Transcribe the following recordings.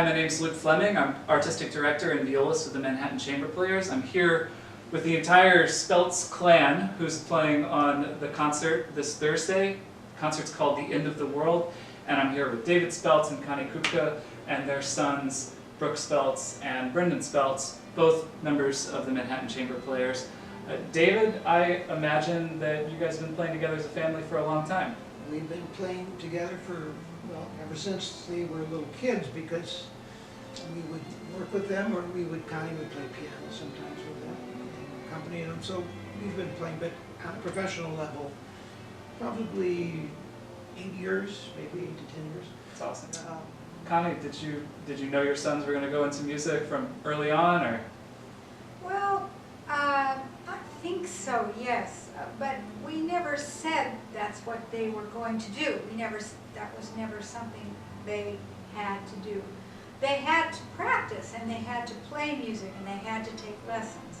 Hi, my name's Luke Fleming. I'm Artistic Director and Violist of the Manhattan Chamber Players. I'm here with the entire Speltz clan who's playing on the concert this Thursday. The concert's called The End of the World, and I'm here with David Speltz and Connie Kupka and their sons, Brook Speltz and Brendan Speltz, both members of the Manhattan Chamber Players. David, I imagine that you guys have been playing together as a family for a long time. We've been playing together for, well, ever since they were little kids, because we would work with them, or Connie would play piano sometimes with them and accompany them. So we've been playing, but on a professional level, probably 8 years, maybe 8 to 10 years. That's awesome. Connie, did you know your sons were going to go into music from early on, or? Well, I think so, yes. But we never said that's what they were going to do. That was never something they had to do. They had to practice, and they had to play music, and they had to take lessons.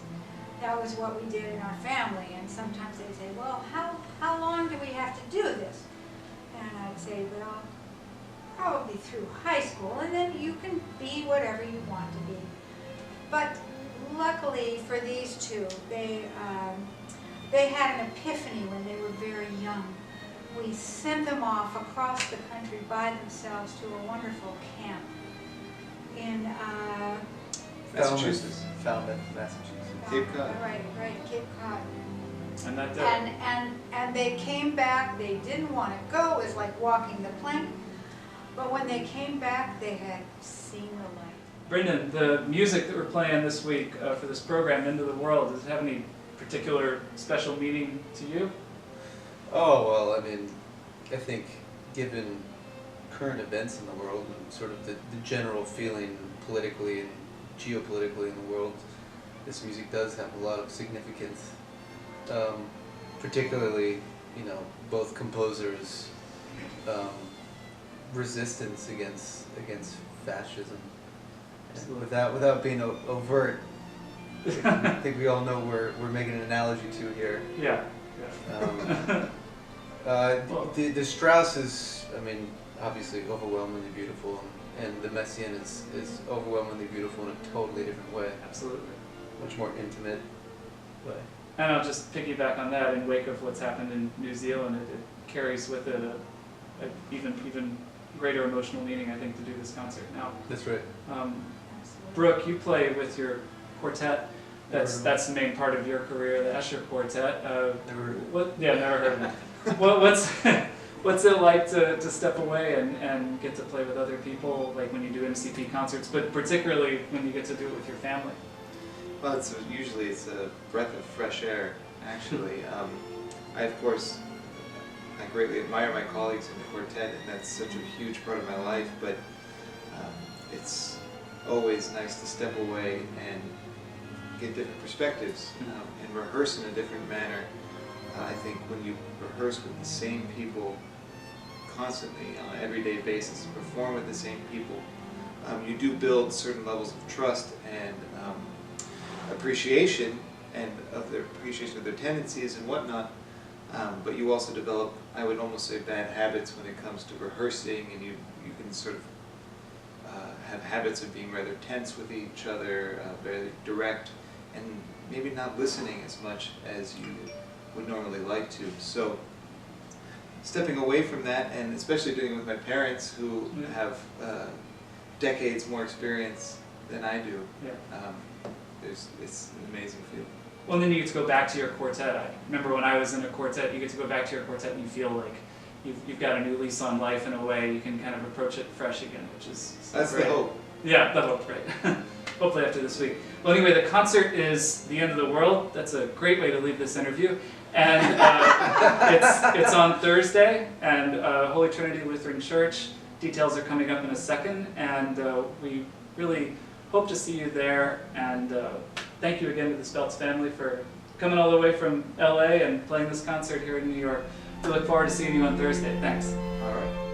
That was what we did in our family. And sometimes they'd say, well, how long do we have to do this? And I'd say, well, probably through high school, and then you can be whatever you want to be. But luckily for these two, they had an epiphany when they were very young. We sent them off across the country by themselves to a wonderful camp in Massachusetts. Falmouth, Massachusetts. Cape Cod. Right, Cape Cod. And that And they came back. They didn't want to go. It was like walking the plank. But when they came back, they had seen the light. Brendan, the music that we're playing this week for this program, End of the World, does it have any particular special meaning to you? Oh, well, I mean, I think given current events in the world and sort of the general feeling politically and geopolitically in the world, this music does have a lot of significance. Particularly, you know, both composers' resistance against fascism. And without being overt, I think we all know we're making an analogy to here. Yeah. The Strauss is, I mean, obviously overwhelmingly beautiful, and the Messiaen is overwhelmingly beautiful in a totally different way. Absolutely. Much more intimate way. And I'll just piggyback on that. In wake of what's happened in New Zealand, it carries with it a even greater emotional meaning, I think, to do this concert now. That's right. Brook, you play with your quartet. That's the main part of your career, the Escher Quartet. Never heard of it. Never heard of it. What's it like to step away and get to play with other people, like when you do MCP concerts, but particularly when you get to do it with your family? Well, usually it's a breath of fresh air, actually. I greatly admire my colleagues in the quartet, and that's such a huge part of my life, but it's always nice to step away and get different perspectives and rehearse in a different manner. I think when you rehearse with the same people constantly on an everyday basis, perform with the same people, you do build certain levels of trust and appreciation of their tendencies and whatnot. But you also develop, I would almost say, bad habits when it comes to rehearsing, and you can sort of have habits of being rather tense with each other, very direct, and maybe not listening as much as you would normally like to. So stepping away from that, and especially doing it with my parents who have decades more experience than I do, it's an amazing feeling. Well, and then you get to go back to your quartet. I remember when I was in a quartet, you get to go back to your quartet and you feel like you've got a new lease on life in a way. You can kind of approach it fresh again, which is That's great. the hope. Yeah, the hope, right. Hopefully after this week. Well, anyway, the concert is The End of the World. That's a great way to leave this interview. And it's on Thursday, and Holy Trinity Lutheran Church. Details are coming up in a second, and we really hope to see you there. And thank you again to the Speltz family for coming all the way from LA and playing this concert here in New York. We look forward to seeing you on Thursday. Thanks. All right.